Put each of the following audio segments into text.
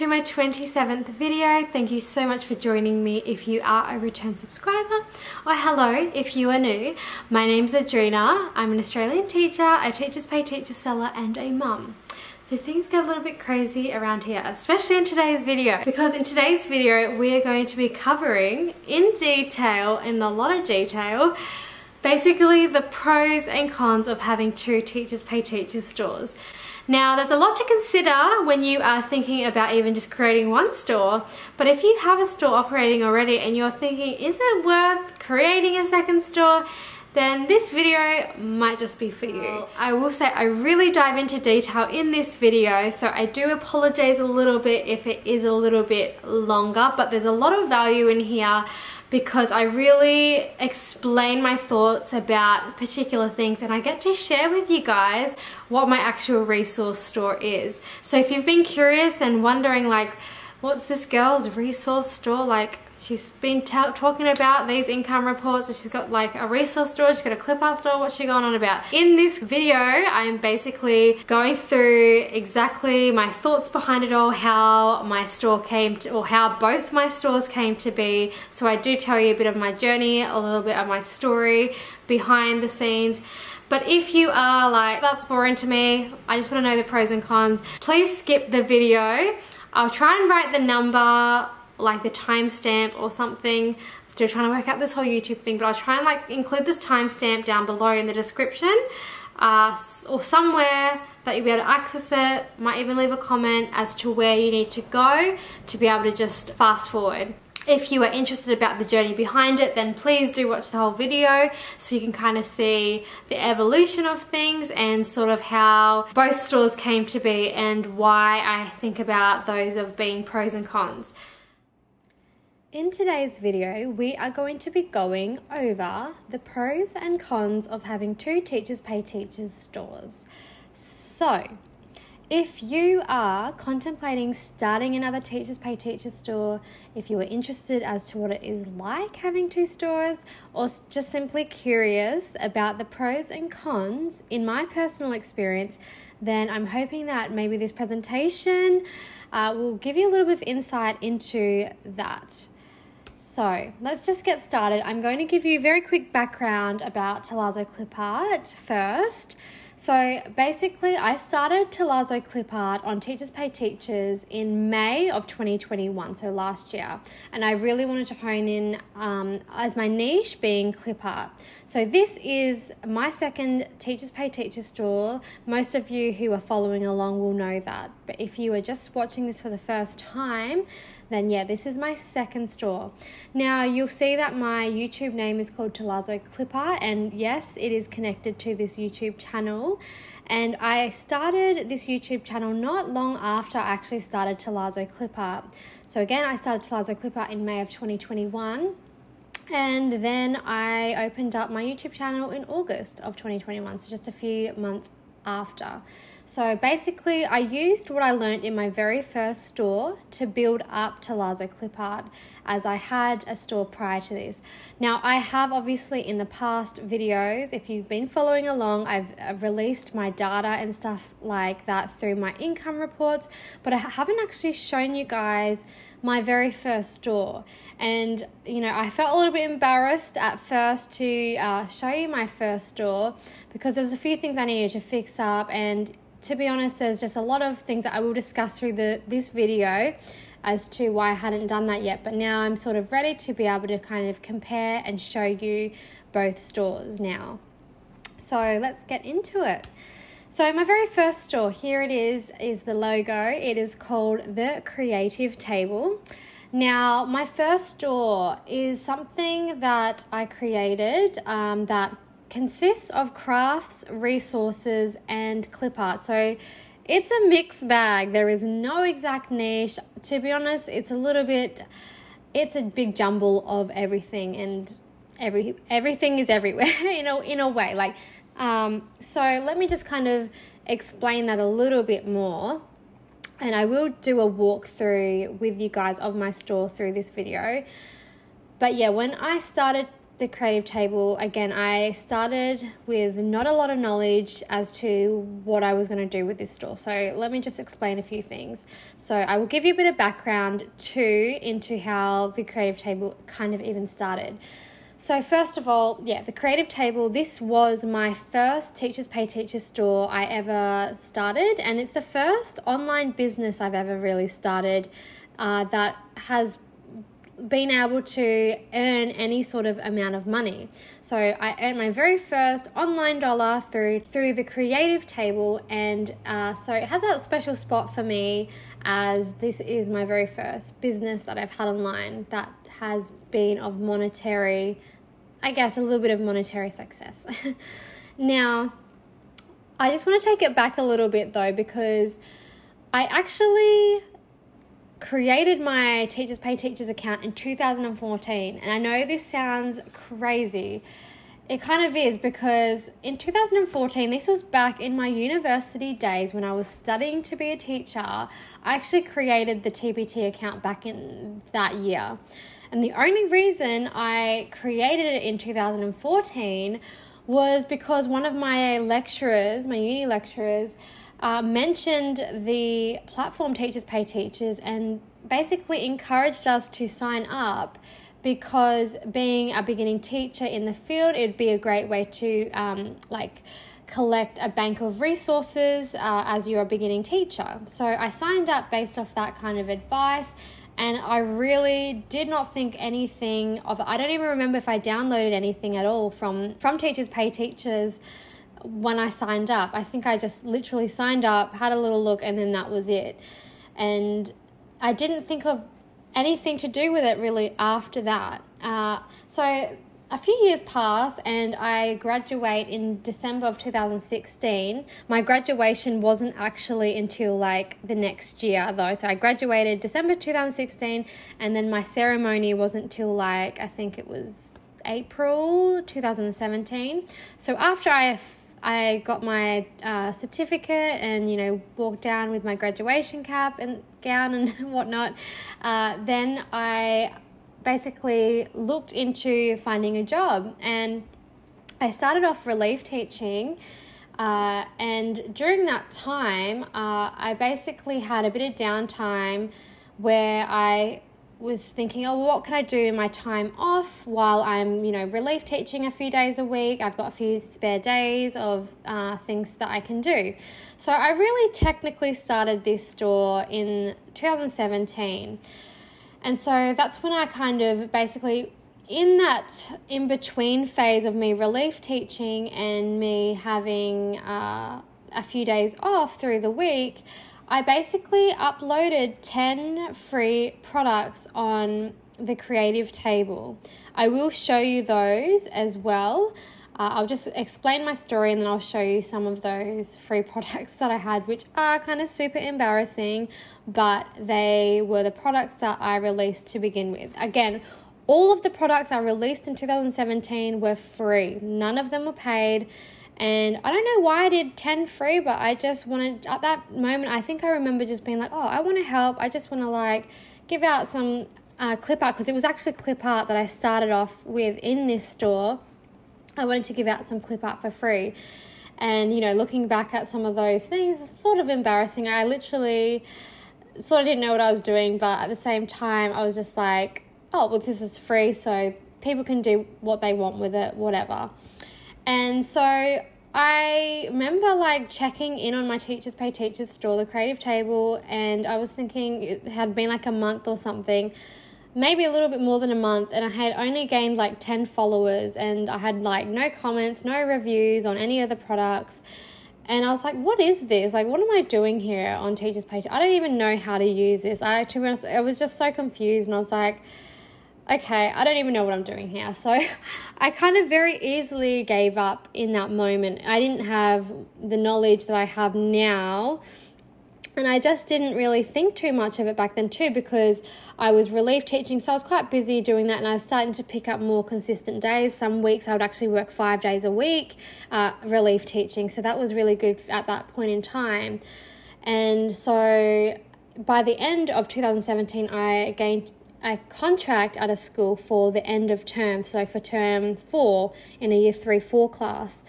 to my 27th video. Thank you so much for joining me if you are a return subscriber, or hello if you are new. My name's Adrina. I'm an Australian teacher, a Teachers Pay Teachers seller and a mum. So things get a little bit crazy around here, especially in today's video, because in today's video we are going to be covering in detail, in a lot of detail, basically the pros and cons of having two Teachers Pay Teachers stores. Now there's a lot to consider when you are thinking about even just creating one store, but if you have a store operating already and you're thinking, is it worth creating a second store? Then this video might just be for you. I will say I really dive into detail in this video, so I do apologize a little bit if it is a little bit longer, but there's a lot of value in here because I really explain my thoughts about particular things and I get to share with you guys what my actual resource store is. So if you've been curious and wondering like, what's this girl's resource store? Like, she's been talking about these income reports, so she's got like a resource store, she's got a clip art store, what's she going on about? In this video, I'm basically going through exactly my thoughts behind it all, how my store came to, or how both my stores came to be. So I do tell you a bit of my journey, a little bit of my story behind the scenes. But if you are like, that's boring to me, I just want to know the pros and cons, please skip the video. I'll try and write the number, like the timestamp or something. Still trying to work out this whole YouTube thing, but I'll try and like include this timestamp down below in the description or somewhere that you'll be able to access it. Might even leave a comment as to where you need to go to be able to just fast forward. If you are interested about the journey behind it, then please do watch the whole video so you can kind of see the evolution of things and sort of how both stores came to be and why I think about those of being pros and cons. In today's video, we are going to be going over the pros and cons of having two Teachers Pay Teachers stores. So, if you are contemplating starting another Teachers Pay Teachers store, if you are interested as to what it is like having two stores, or just simply curious about the pros and cons in my personal experience, then I'm hoping that maybe this presentation will give you a little bit of insight into that. So let's just get started. I'm going to give you a very quick background about Tealazzo Clipart first. So basically I started Tealazzo Clipart on Teachers Pay Teachers in May of 2021, so last year. And I really wanted to hone in as my niche being clip art. So this is my second Teachers Pay Teachers store. Most of you who are following along will know that. But if you are just watching this for the first time, then yeah, this is my second store. Now you'll see that my YouTube name is called Tealazzo Clipart, and yes, it is connected to this YouTube channel. And I started this YouTube channel not long after I actually started Tealazzo Clipart. So again, I started Tealazzo Clipart in May of 2021. And then I opened up my YouTube channel in August of 2021, so just a few months after. So basically I used what I learned in my very first store to build up Tealazzo Clipart, as I had a store prior to this. Now I have obviously in the past videos, if you've been following along, I've released my data and stuff like that through my income reports, but I haven't actually shown you guys my very first store. And you know, I felt a little bit embarrassed at first to show you my first store because there's a few things I needed to fix up, and to be honest, there's just a lot of things that I will discuss through this video as to why I hadn't done that yet. But now I'm sort of ready to be able to kind of compare and show you both stores now. So let's get into it. So my very first store, here it is the logo. It is called The Creative Table. Now my first store is something that I created that consists of crafts, resources, and clip art. So it's a mixed bag. There is no exact niche. To be honest, it's a big jumble of everything, and everything is everywhere in a way. Like, so let me just kind of explain that a little bit more. And I will do a walkthrough with you guys of my store through this video. But yeah, when I started the creative table, again, I started with not a lot of knowledge as to what I was going to do with this store. So let me just explain a few things. So I will give you a bit of background too into how the creative table kind of even started. So first of all, the creative table, this was my first Teachers Pay Teachers store I ever started, and it's the first online business I've ever really started that has been able to earn any sort of amount of money. So I earned my very first online dollar through the creative table, and so it has a special spot for me as this is my very first business that I've had online that has been of monetary, I guess, a little bit of monetary success. Now, I just want to take it back a little bit though, because I actually created my Teachers Pay Teachers account in 2014. And I know this sounds crazy. It kind of is, because in 2014, this was back in my university days when I was studying to be a teacher. I actually created the TPT account back in that year. And the only reason I created it in 2014 was because one of my lecturers, my uni lecturers, mentioned the platform Teachers Pay Teachers and basically encouraged us to sign up, because being a beginning teacher in the field, it'd be a great way to collect a bank of resources as you're a beginning teacher. So I signed up based off that kind of advice, and I really did not think anything of it. I don't even remember if I downloaded anything at all from Teachers Pay Teachers when I signed up. I think I just literally signed up, had a little look, and then that was it. And I didn't think of anything to do with it really after that. So a few years pass and I graduate in December of 2016. My graduation wasn't actually until the next year though. So I graduated December 2016, and then my ceremony wasn't till I think it was April 2017. So after I got my certificate and, walked down with my graduation cap and gown and whatnot, then I basically looked into finding a job, and I started off relief teaching, and during that time I basically had a bit of downtime where I was thinking, what can I do in my time off while I'm, relief teaching a few days a week? I've got a few spare days of things that I can do. So I really technically started this store in 2017. And so that's when I kind of basically, in that in-between phase of me relief teaching and me having a few days off through the week, I basically uploaded 10 free products on the creative table. I will show you those as well. I'll just explain my story and then I'll show you some of those free products that I had, which are kind of super embarrassing, but they were the products that I released to begin with. Again, all of the products I released in 2017 were free. None of them were paid. And I don't know why I did 10 free, but I just wanted, at that moment, I think I remember just being like, I want to help. I just want to give out some clip art, because it was actually clip art that I started off with in this store. I wanted to give out some clip art for free. And, looking back at some of those things, it's sort of embarrassing. I literally sort of didn't know what I was doing, but at the same time, I was just like, this is free, so people can do what they want with it, whatever. And so I remember checking in on my Teachers Pay Teachers store, the creative table, and I was thinking it had been a month or something, maybe a little bit more than a month, and I had only gained 10 followers, and I had no comments, no reviews on any of the products. And I was like, what is this? What am I doing here on Teachers Pay? I don't even know how to use this. To be honest, I was just so confused, and I was like, okay, I don't even know what I'm doing here. So I kind of very easily gave up in that moment. I didn't have the knowledge that I have now, and I just didn't really think too much of it back then too, because I was relief teaching, so I was quite busy doing that, and I was starting to pick up more consistent days. Some weeks I would actually work 5 days a week relief teaching, so that was really good at that point in time. And so by the end of 2017, I gained a contract at a school for the end of term, so for term 4 in a year 3-4 class.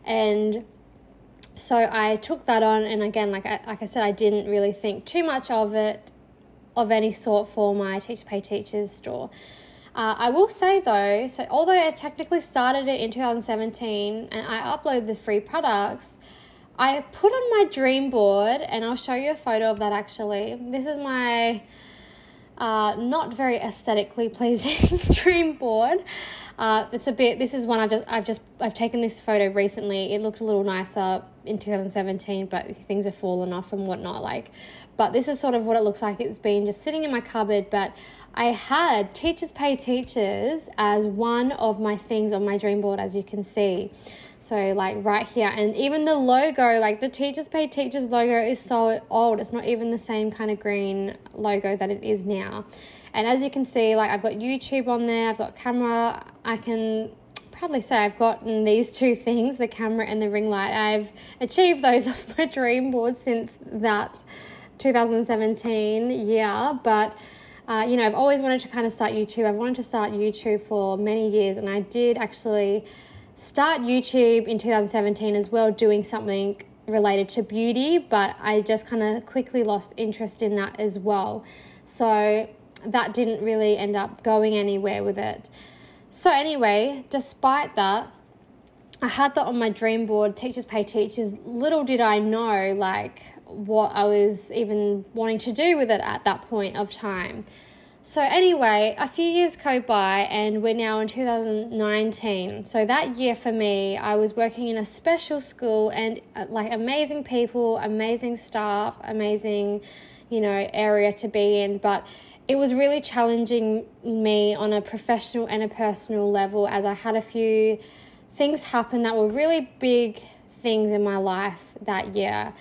And so I took that on, and again, like I said, I didn't really think too much of it, of any sort, for my Teachers Pay Teachers store. I will say though, so although I technically started it in 2017 and I uploaded the free products, I put on my dream board, and I'll show you a photo of that actually. This is my not very aesthetically pleasing dream board. This is one I've taken this photo recently. It looked a little nicer in 2017, but things have fallen off and whatnot. But this is sort of what it looks like. It's been just sitting in my cupboard, but I had Teachers Pay Teachers as one of my things on my dream board, as you can see. So right here, and even the logo, the Teachers Pay Teachers logo is so old. It's not even the same kind of green logo that it is now. And as you can see, I've got YouTube on there, I've got camera. I can proudly say I've gotten these two things, the camera and the ring light. I've achieved those off my dream board since that 2017 year. But I've always wanted to kind of start YouTube. I've wanted to start YouTube for many years, and I did actually start YouTube in 2017 as well, doing something related to beauty, but I just kind of quickly lost interest in that as well. So that didn't really end up going anywhere with it. So anyway, despite that, I had that on my dream board, Teachers Pay Teachers. Little did I know what I was even wanting to do with it at that point of time. So anyway, a few years go by, and we're now in 2019. So that year for me, I was working in a special school, and amazing people, amazing staff, amazing, area to be in. But it was really challenging me on a professional and a personal level, as I had a few things happen that were really big things in my life that year.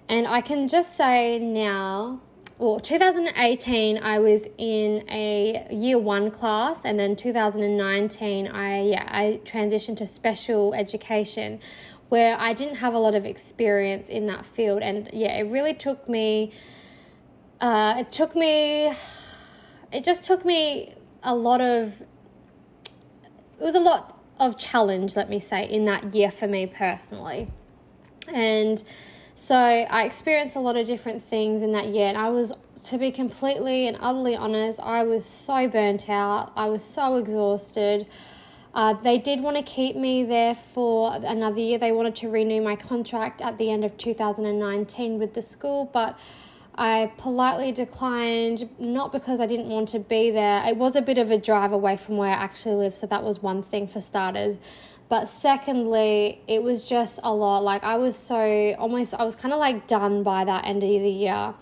And I can just say now, 2018 I was in a year 1 class, and then 2019 I transitioned to special education, where I didn't have a lot of experience in that field. And it really took me it just took me a lot of challenge, let me say, in that year for me personally. And so I experienced a lot of different things in that year, and I was, to be completely and utterly honest, I was so burnt out. I was so exhausted. They did want to keep me there for another year. They wanted to renew my contract at the end of 2019 with the school, but I politely declined, not because I didn't want to be there. It was a bit of a drive away from where I actually live, so that was one thing for starters. But secondly, it was just a lot. I was kind of done by that end of the year.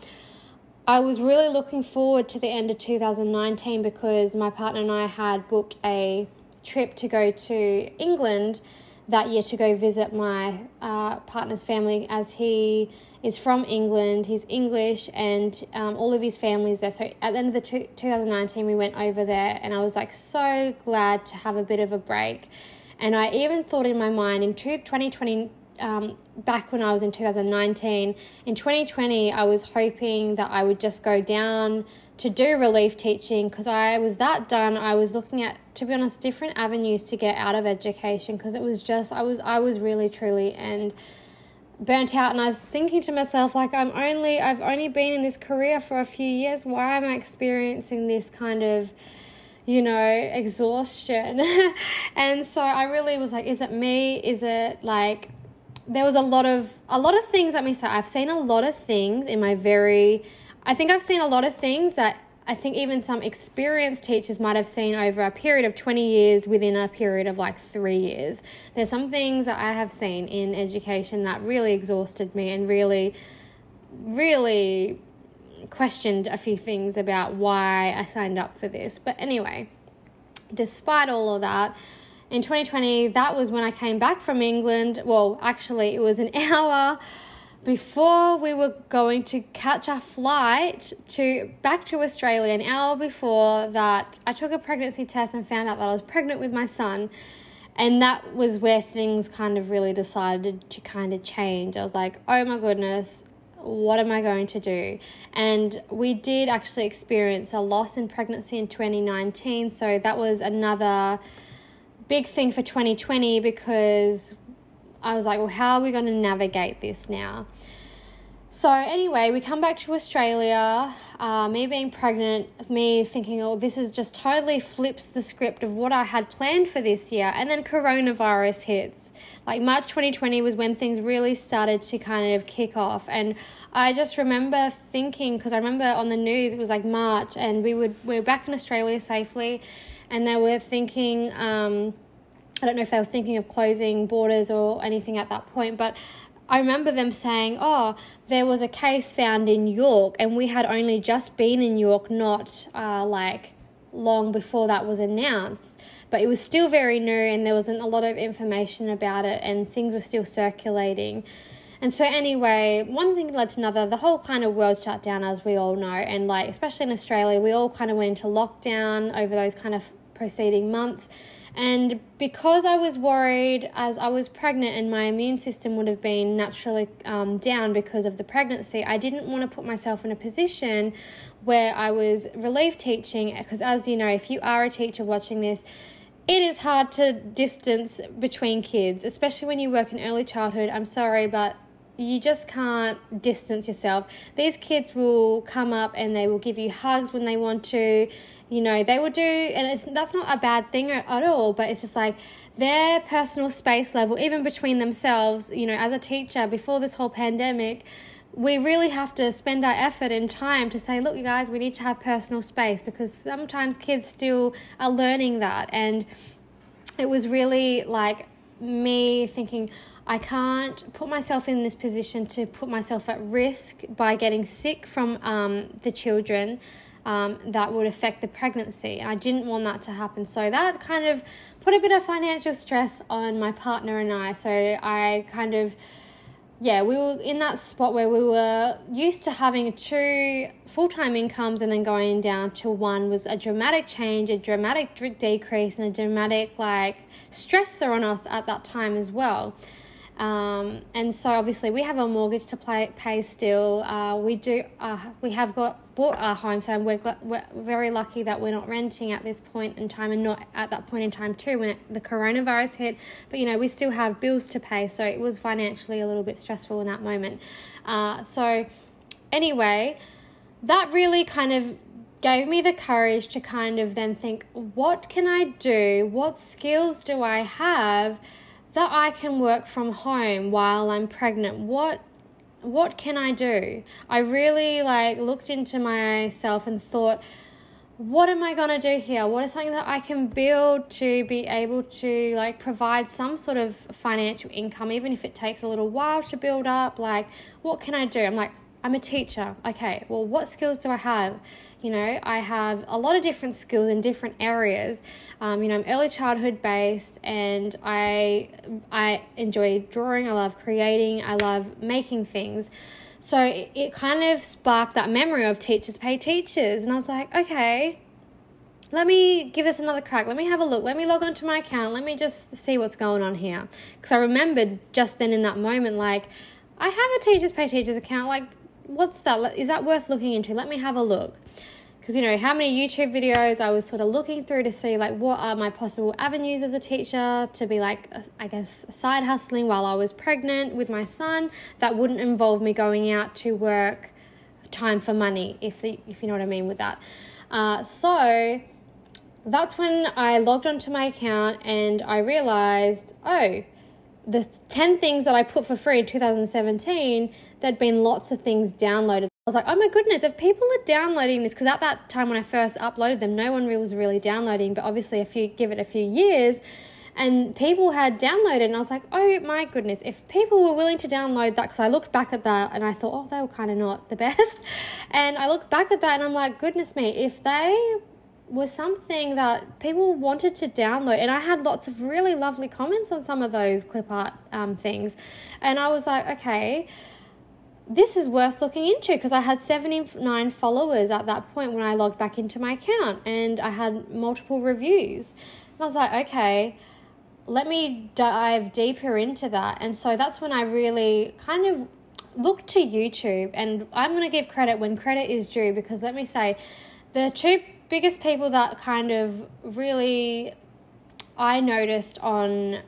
I was really looking forward to the end of 2019, because my partner and I had booked a trip to go to England that year to go visit my partner's family, as he is from England. He's English, and all of his family's there. So at the end of 2019, we went over there, and I was so glad to have a bit of a break. And I even thought in my mind, in 2020, back when I was in 2019, in 2020, I was hoping that I would just go down to do relief teaching, because I was that done. I was looking at, to be honest, different avenues to get out of education, because it was just, I was really, truly, and burnt out. And I was thinking to myself, I've only been in this career for a few years. Why am I experiencing this kind of exhaustion? And so I really was is it me? Is it there was a lot of things, let me say, I've seen a lot of things I've seen a lot of things that I think even some experienced teachers might have seen over a period of 20 years within a period of 3 years. There's some things that I have seen in education that really exhausted me, and really, really questioned a few things about why I signed up for this. But anyway, despite all of that, in 2020, that was when I came back from England. Well, actually, it was an hour before we were going to catch our flight back to Australia. An hour before that, I took a pregnancy test and found out that I was pregnant with my son. And that was where things kind of really decided to kind of change. I was oh my goodness, what am I going to do? And we did actually experience a loss in pregnancy in 2019. So that was another big thing for 2020, because I was like, well, how are we going to navigate this now? So anyway, we come back to Australia, me being pregnant, me thinking, oh, this is just totally flips the script of what I had planned for this year. And then coronavirus hits. Like March 2020 was when things really started to kind of kick off. And I just remember thinking, because I remember on the news, it was like March, and we were back in Australia safely. And they were thinking, I don't know if they were thinking of closing borders or anything at that point, but I remember them saying, oh, there was a case found in York, and we had only just been in York, not long before that was announced. But it was still very new, and there wasn't a lot of information about it, and things were still circulating. And so anyway, one thing led to another. The whole kind of world shut down, as we all know, and like especially in Australia, we all kind of went into lockdown over those kind of preceding months. And because I was worried as I was pregnant and my immune system would have been naturally down because of the pregnancy, I didn't want to put myself in a position where I was relief teaching, because as you know, if you are a teacher watching this, it is hard to distance between kids, especially when you work in early childhood. I'm sorry, but you just can't distance yourself. These kids will come up and they will give you hugs when they want to, you know, they will do, and that's not a bad thing at all, but it's just like their personal space level, even between themselves. You know, as a teacher, before this whole pandemic, we really have to spend our effort and time to say, look, you guys, we need to have personal space, because sometimes kids still are learning that. And it was really like me thinking, I can't put myself in this position to put myself at risk by getting sick from the children that would affect the pregnancy. And I didn't want that to happen. So that kind of put a bit of financial stress on my partner and I. So I kind of, we were in that spot where we were used to having 2 full-time incomes, and then going down to 1 was a dramatic change, a dramatic decrease, and a dramatic stressor on us at that time as well. And so obviously we have a mortgage to pay still. We have bought our home, so we're very lucky that we're not renting at this point in time, and not at that point in time too when the coronavirus hit. But you know, we still have bills to pay, so it was financially a little bit stressful in that moment. So anyway, that really kind of gave me the courage to kind of then think, what can I do? What skills do I have that I can work from home while I'm pregnant? What can I do? I really looked into myself and thought, what am I going to do here? What is something that I can build to be able to provide some sort of financial income, even if it takes a little while to build up? What can I do? I'm a teacher. Okay, well, what skills do I have? You know, I have a lot of different skills in different areas. I'm early childhood based, and I enjoy drawing. I love creating. I love making things. So it kind of sparked that memory of teachers pay teachers. And I was like, okay, let me give this another crack. Let me have a look. Let me log onto my account. Let me just see what's going on here. Because I remembered just then in that moment, I have a teachers pay teachers account. What's that? Is that worth looking into? Let me have a look. Because, how many YouTube videos I was sort of looking through to see, what are my possible avenues as a teacher to be, side hustling while I was pregnant with my son that wouldn't involve me going out to work time for money, if you know what I mean with that. So that's when I logged onto my account and I realized, the 10 things that I put for free in 2017, there'd been lots of things downloaded. I was like, oh my goodness, if people are downloading this, because at that time when I first uploaded them, no one was really downloading, but obviously if you give it a few years and people had downloaded, and I was like, oh my goodness, if people were willing to download that, because I looked back at that and I thought, oh, they were kind of not the best. And I looked back at that and I'm like, goodness me, if they was something that people wanted to download, and I had lots of really lovely comments on some of those clip art things, and I was like, okay, this is worth looking into, because I had 79 followers at that point when I logged back into my account, and I had multiple reviews, and I was like, okay, let me dive deeper into that. And so that's when I really kind of look to YouTube, and I'm going to give credit when credit is due, because let me say, the two biggest people that kind of really I noticed on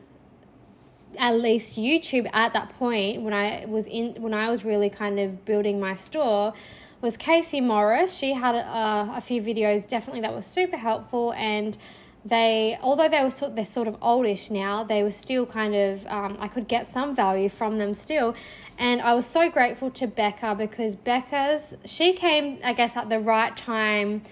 at least YouTube at that point when I was really kind of building my store was Casey Morris. She had a few videos definitely that were super helpful, and although they're sort of oldish now, they were still kind of, I could get some value from them still. And I was so grateful to Becca, because she came, I guess, at the right time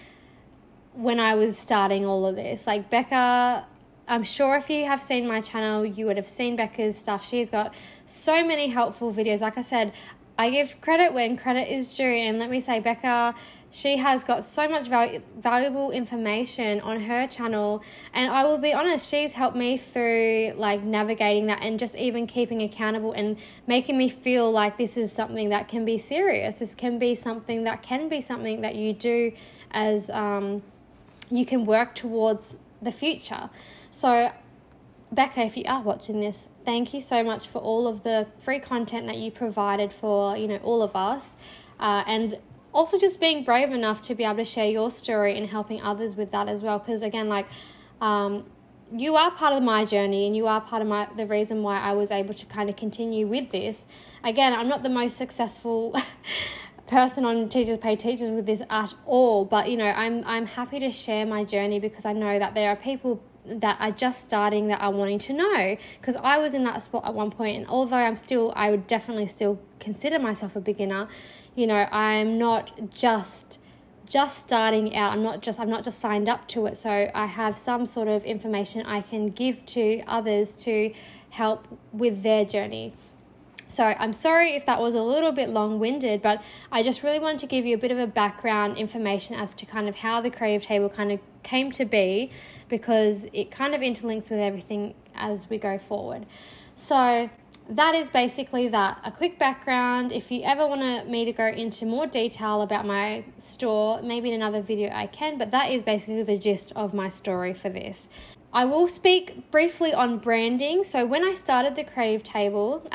when I was starting all of this. Like Becca, I'm sure if you have seen my channel, you would have seen Becca's stuff. She's got so many helpful videos. Like I said, I give credit when credit is due. And let me say, Becca, she has got so much valuable information on her channel, and I will be honest, she's helped me through like navigating that, and just even keeping accountable and making me feel like this is something that can be serious. This can be something that you do as you can work towards the future. So Becca, if you are watching this, thank you so much for all of the free content that you provided for, all of us, and also just being brave enough to be able to share your story and helping others with that as well. Because again, you are part of my journey, and you are part of the reason why I was able to kind of continue with this. Again, I'm not the most successful person on Teachers Pay Teachers with this at all, but I'm happy to share my journey, because I know that there are people that are just starting that are wanting to know, because I was in that spot at one point, and although I would definitely still consider myself a beginner, I'm not just starting out. I'm not just signed up to it, so I have some sort of information I can give to others to help with their journey. So I'm sorry if that was a little bit long-winded, but I just really wanted to give you a bit of a background information as to kind of how the creative table kind of came to be, because it kind of interlinks with everything as we go forward. So that is basically that, a quick background. If you ever want me to go into more detail about my store, maybe in another video I can, but that is basically the gist of my story for this. I will speak briefly on branding. So when I started the creative table,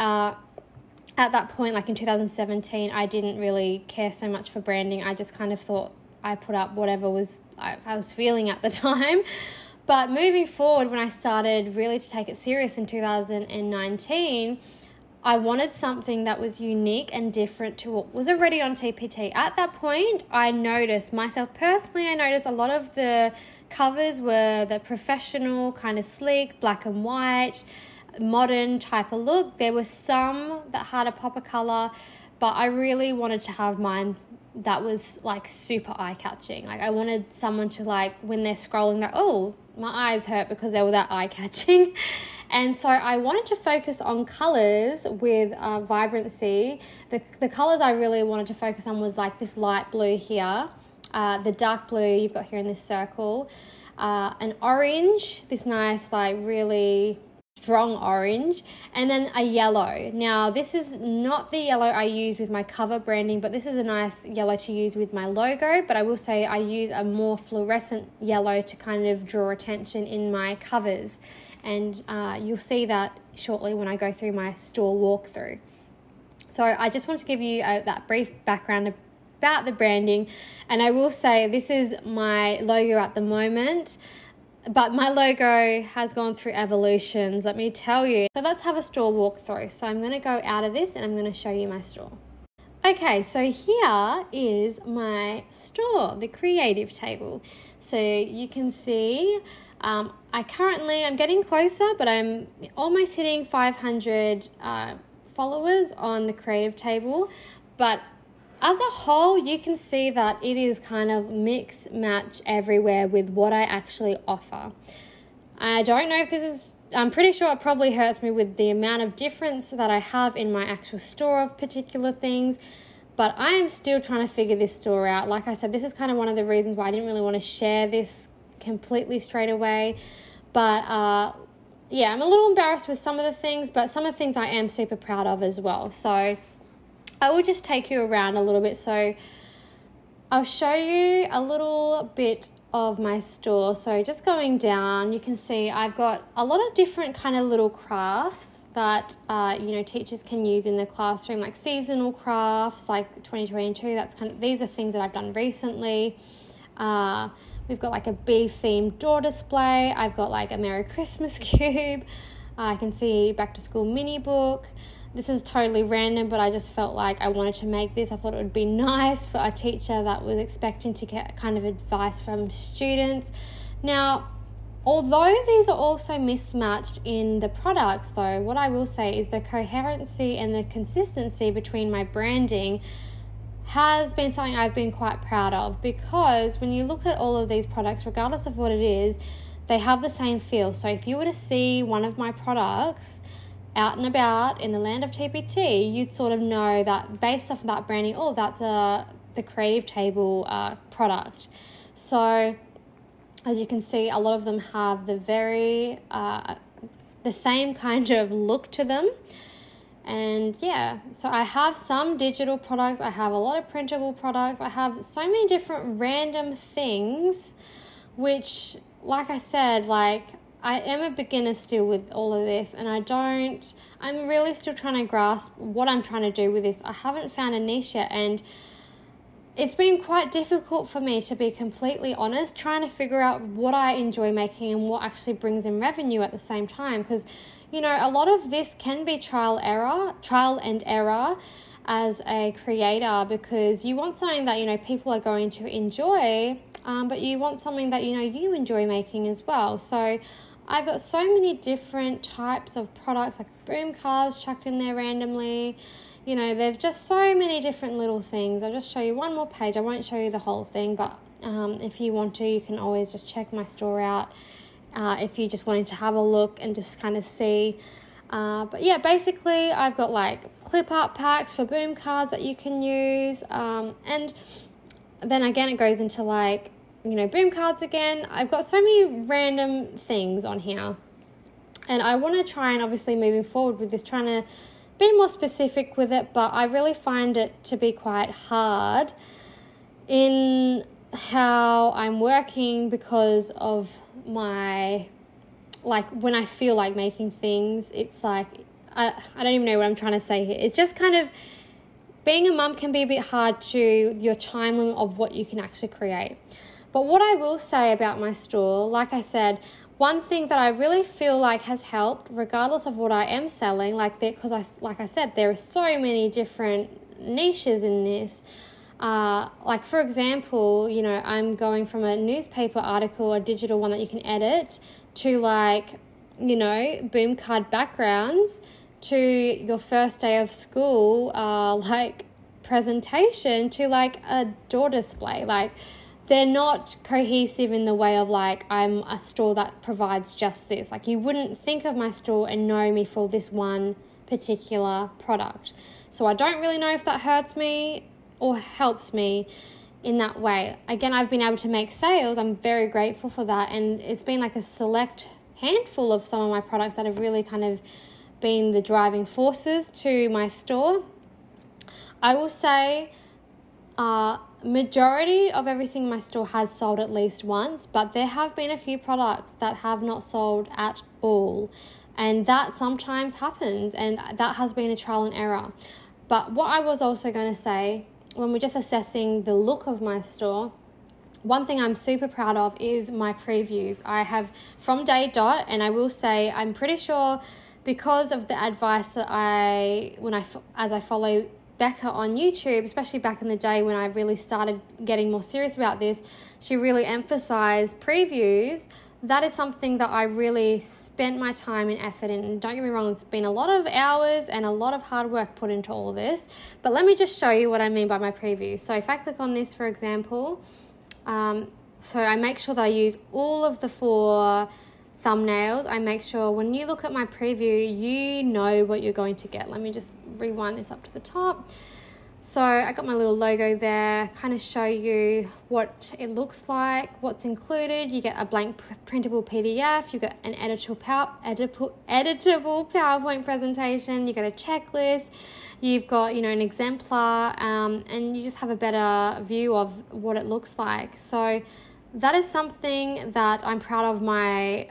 at that point, like in 2017, I didn't really care so much for branding. I just kind of thought I put up whatever I was feeling at the time. But moving forward, when I started really to take it serious in 2019, I wanted something that was unique and different to what was already on TPT. At that point, I noticed a lot of the covers were the professional, kind of sleek, black and white, modern type of look. There were some that had a pop of color, but I really wanted to have mine that was like super eye-catching. Like I wanted someone to, like, when they're scrolling, that, oh, my eyes hurt because they were that eye-catching. And so I wanted to focus on colors with Vibrancy. The colors I really wanted to focus on was like this light blue here, the dark blue you've got here in this circle, an orange, this nice, like, really strong orange, and then a yellow. Now this is not the yellow I use with my cover branding, but this is a nice yellow to use with my logo. But I will say I use a more fluorescent yellow to kind of draw attention in my covers, and you'll see that shortly when I go through my store walkthrough. So I just want to give you that brief background about the branding, and I will say this is my logo at the moment. But my logo has gone through evolutions, let me tell you. So let's have a store walkthrough. So I'm going to go out of this and I'm going to show you my store. Okay, so here is my store, the creative table. So you can see I'm getting closer, but I'm almost hitting 500 followers on the creative table. But as a whole, you can see that it is kind of mix match everywhere with what I actually offer. I don't know if this is, I'm pretty sure it probably hurts me with the amount of difference that I have in my actual store of particular things, but I am still trying to figure this store out. Like I said, this is kind of one of the reasons why I didn't really want to share this completely straight away. But yeah, I'm a little embarrassed with some of the things, but some of the things I am super proud of as well. So I will just take you around a little bit. So I'll show you a little bit of my store. So just going down, you can see I've got a lot of different kind of little crafts that teachers can use in the classroom, like seasonal crafts, like 2022. These are things that I've done recently. We've got like a bee themed door display. I've got like a Merry Christmas cube. I can see back to school mini book. This is totally random, but I just felt like I wanted to make this. I thought it would be nice for a teacher that was expecting to get kind of advice from students. Now, although these are also mismatched in the products though, what I will say is the coherency and the consistency between my branding has been something I've been quite proud of, because when you look at all of these products, regardless of what it is, they have the same feel. So if you were to see one of my products out and about in the land of TPT, you'd sort of know that based off of that branding, oh, that's the Creative Table product. So as you can see, a lot of them have the same kind of look to them. And yeah, so I have some digital products, I have a lot of printable products, I have so many different random things, which, like I said, like I am a beginner still with all of this, and I'm really still trying to grasp what I'm trying to do with this. I haven't found a niche yet, and it's been quite difficult for me, to be completely honest, trying to figure out what I enjoy making and what actually brings in revenue at the same time, because a lot of this can be trial and error as a creator, because you want something that people are going to enjoy, but you want something that you enjoy making as well. So I've got so many different types of products, like boom cards chucked in there randomly. There's just so many different little things. I'll just show you one more page. I won't show you the whole thing, but if you want to, you can always just check my store out if you just wanted to have a look and just kind of see. But yeah, basically I've got like clip art packs for boom cards that you can use. And then again, it goes into like, boom cards again. I've got so many random things on here. And I want to try and obviously moving forward with this, trying to be more specific with it, but I really find it to be quite hard in how I'm working because of my, like, when I feel like making things, it's like, I don't even know what I'm trying to say here. It's just kind of, being a mum can be a bit hard to your time limit of what you can actually create. But what I will say about my store, like I said, one thing that I really feel like has helped, regardless of what I am selling, because like I said, there are so many different niches in this. Like for example, I'm going from a newspaper article, a digital one that you can edit, to like, boom card backgrounds, to your first day of school, like presentation, to like a door display. Like, they're not cohesive in the way of like, I'm a store that provides just this. Like, you wouldn't think of my store and know me for this one particular product. So I don't really know if that hurts me or helps me in that way. Again, I've been able to make sales. I'm very grateful for that. And it's been like a select handful of some of my products that have really kind of been the driving forces to my store. I will say, majority of everything in my store has sold at least once, but there have been a few products that have not sold at all, and that sometimes happens, and that has been a trial and error. But what I was also going to say, when we're just assessing the look of my store, one thing I'm super proud of is my previews. I have from day dot, and I will say I'm pretty sure because of the advice that as I follow Becca on YouTube, especially back in the day when I really started getting more serious about this, she really emphasized previews. That is something that I really spent my time and effort in. And don't get me wrong, it's been a lot of hours and a lot of hard work put into all this. But let me just show you what I mean by my previews. So if I click on this, for example, so I make sure that I use all of the 4 thumbnails. I make sure when you look at my preview, you know what you're going to get. Let me just rewind this up to the top. So I got my little logo there, kind of show you what it looks like, what's included. You get a blank printable PDF, you get an editable PowerPoint presentation, you get a checklist, you've got, an exemplar, and you just have a better view of what it looks like. So that is something that I'm proud of my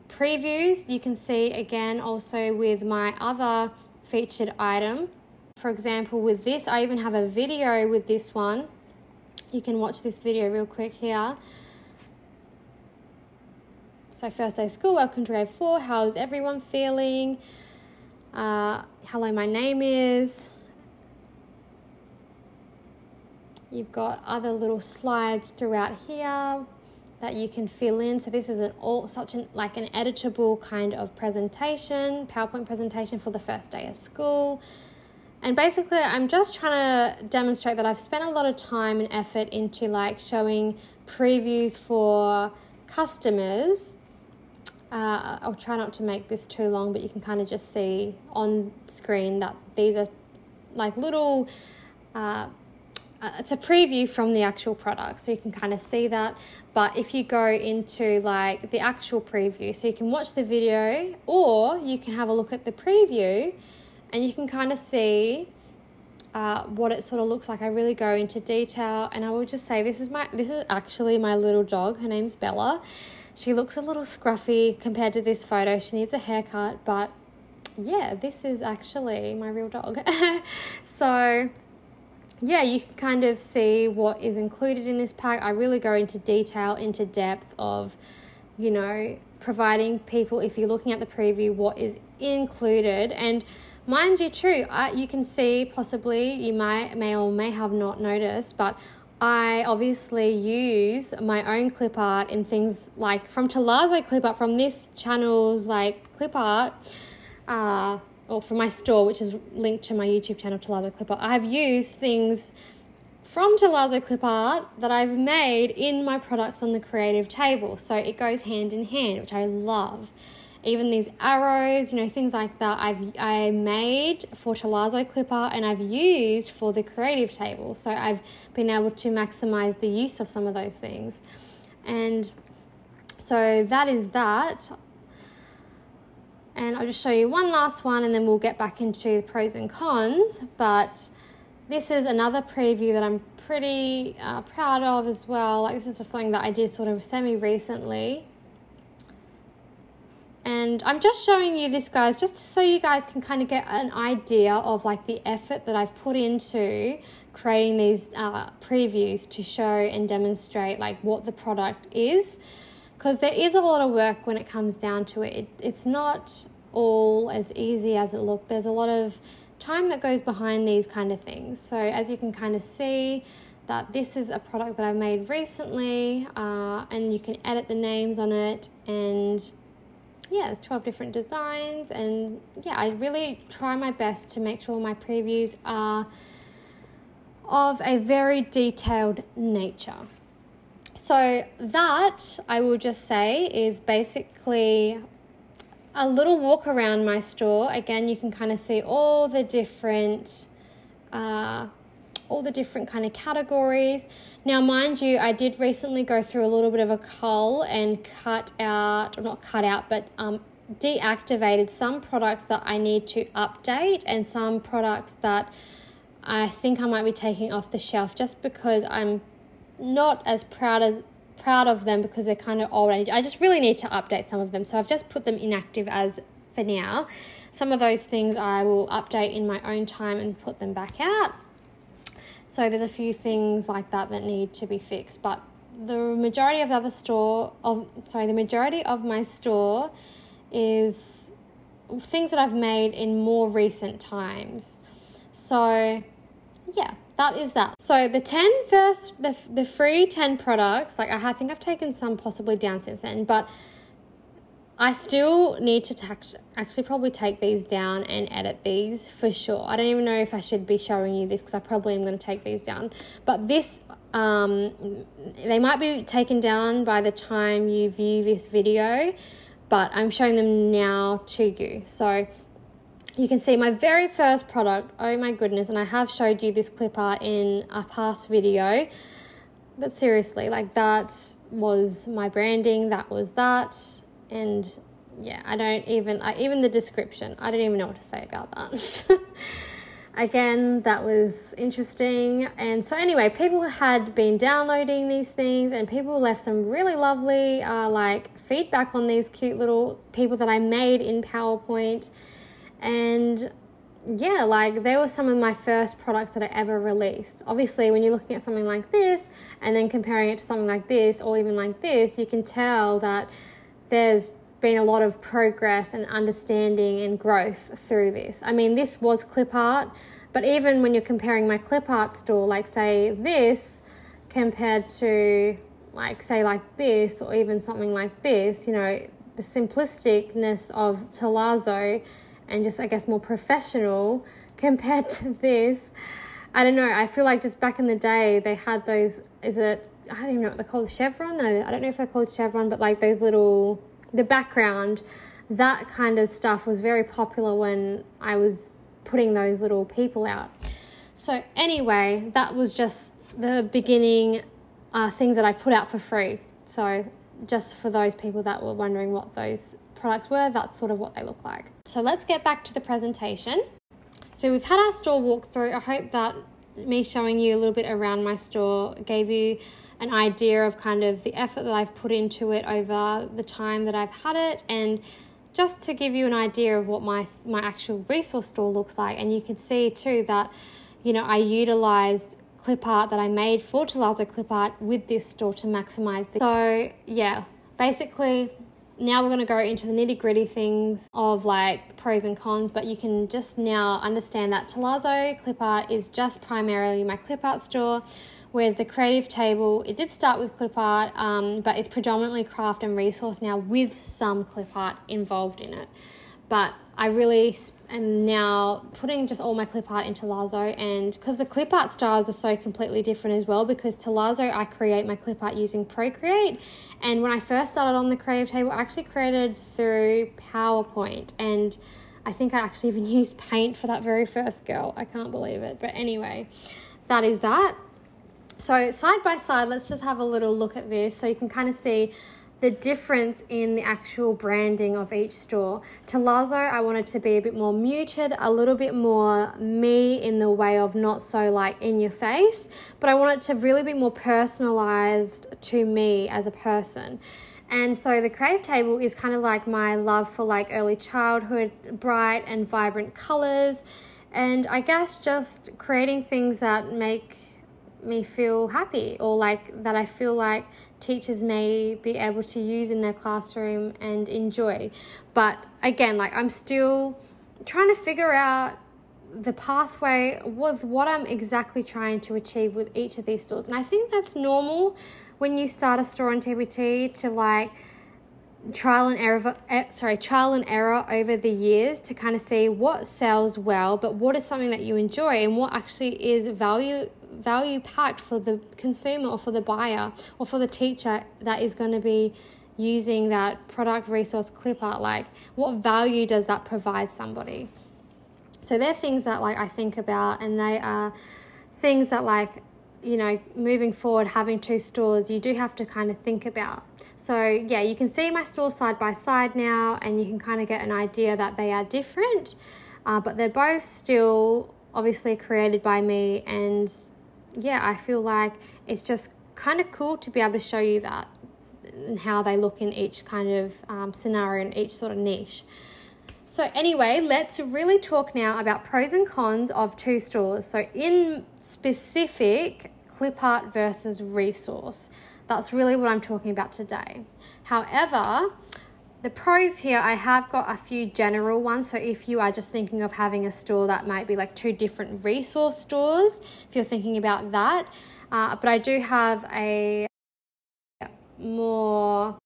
previews. You can see again also with my other featured item. For example, with this, I even have a video with this one. You can watch this video real quick here. So first day of school, welcome to grade 4. How's everyone feeling? Hello, my name is. You've got other little slides throughout here that you can fill in. So this is an editable kind of presentation, PowerPoint presentation for the first day of school. And basically, I'm just trying to demonstrate that I've spent a lot of time and effort into like showing previews for customers. I'll try not to make this too long, but you can kind of just see on screen that these are like little, it's a preview from the actual product, so you can kind of see that. But if you go into like the actual preview, so you can watch the video or you can have a look at the preview and you can kind of see what it sort of looks like. I really go into detail, and I will just say this is actually my little dog. Her name's Bella. She looks a little scruffy compared to this photo. She needs a haircut, but yeah, this is actually my real dog. So yeah, you can kind of see what is included in this pack. I really go into detail, into depth of, you know, providing people, if you're looking at the preview, what is included. And mind you too, you can see possibly, you may or may have not noticed, but I obviously use my own clip art in things like from Tealazzo Clipart, from this channel's like clip art, or from my store, which is linked to my YouTube channel, Tealazzo Clipart. I've used things from Tealazzo Clipart that I've made in my products on the creative table. So it goes hand in hand, which I love. Even these arrows, you know, things like that I made for Tealazzo Clipart and I've used for the creative table. So I've been able to maximize the use of some of those things. And so that is that. And I'll just show you one last one and then we'll get back into the pros and cons. But this is another preview that I'm pretty proud of as well. Like, this is just something that I did sort of semi-recently. And I'm just showing you this, guys, just so you guys can kind of get an idea of like the effort that I've put into creating these previews to show and demonstrate like what the product is. Because there is a lot of work when it comes down to it. It's not all as easy as it looks. There's a lot of time that goes behind these kind of things. So as you can kind of see, that this is a product that I've made recently, and you can edit the names on it, and yeah, there's 12 different designs. And yeah, I really try my best to make sure my previews are of a very detailed nature. So that, I will just say, is basically a little walk around my store. Again, you can kind of see all the different kind of categories. Now, mind you, I did recently go through a little bit of a cull and deactivated some products that I need to update and some products that I think I might be taking off the shelf just because I'm not as proud of them because they're kind of old. I just really need to update some of them. So I've just put them inactive as for now. Some of those things I will update in my own time and put them back out. So there's a few things like that that need to be fixed. But the majority of my store is things that I've made in more recent times. So yeah, that is that. So the free 10 products, like I think I've taken some possibly down since then, but I still need to actually probably take these down and edit these for sure. I don't even know if I should be showing you this because I probably am going to take these down. But this, they might be taken down by the time you view this video, but I'm showing them now to you. So you can see my very first product. Oh my goodness. And I have showed you this clip art in a past video. But seriously, like that was my branding. That was that. And yeah, even the description, I don't even know what to say about that. again, that was interesting. And so anyway, people had been downloading these things and people left some really lovely like feedback on these cute little people that I made in PowerPoint. And yeah, like they were some of my first products that I ever released. Obviously, when you're looking at something like this and then comparing it to something like this or even like this, you can tell that there's been a lot of progress and understanding and growth through this. I mean, this was clip art, but even when you're comparing my clip art store, like say this compared to like say like this or even something like this, you know, the simplisticness of Tealazzo and just I guess more professional compared to this. I don't know, I feel like just back in the day they had those, I don't even know what they're called, chevron? I don't know if they're called chevron, but like those little, the background, that kind of stuff was very popular when I was putting those little people out. So anyway, that was just the beginning things that I put out for free. So just for those people that were wondering what those products were, that's sort of what they look like. So let's get back to the presentation. So we've had our store walkthrough. I hope that me showing you a little bit around my store gave you an idea of kind of the effort that I've put into it over the time that I've had it, and just to give you an idea of what my actual resource store looks like. And you can see too that, you know, I utilized clip art that I made for Tealazzo Clipart with this store to maximize this. So yeah, basically now we're going to go into the nitty gritty things of like the pros and cons, but you can just now understand that Tealazzo Clipart is just primarily my clip art store, whereas the creative table, it did start with clip art, but it's predominantly craft and resource now with some clip art involved in it. But I really am now putting just all my clip art in Tealazzo, and because the clip art styles are so completely different as well, because Tealazzo, I create my clip art using Procreate, and when I first started on the creative table, I actually created through PowerPoint, and I think I actually even used Paint for that very first girl. I can't believe it. But anyway, that is that. So side by side, let's just have a little look at this so you can kind of see the difference in the actual branding of each store. Tealazzo, I wanted to be a bit more muted, a little bit more me in the way of not so like in your face, but I want it to really be more personalized to me as a person. And so the creative table is kind of like my love for like early childhood, bright and vibrant colors, and I guess just creating things that make me feel happy, or like that I feel like teachers may be able to use in their classroom and enjoy. But again, like I'm still trying to figure out the pathway with what I'm exactly trying to achieve with each of these stores. And I think that's normal when you start a store on TBT to like trial and error over the years to kind of see what sells well, but what is something that you enjoy and what actually is value packed for the consumer or for the buyer or for the teacher that is going to be using that product, resource, clip art. Like what value does that provide somebody? So they're things that like I think about, and they are things that like, you know, moving forward, having two stores, you do have to kind of think about. So yeah, you can see my stores side by side now, and you can kind of get an idea that they are different, but they're both still obviously created by me. And yeah, I feel like it's just kind of cool to be able to show you that and how they look in each kind of scenario and each sort of niche. So anyway, let's really talk now about pros and cons of two stores. So in specific, clip art versus resource. That's really what I'm talking about today. However, the pros here, I have got a few general ones. So if you are just thinking of having a store that might be like two different resource stores, if you're thinking about that, but I do have a more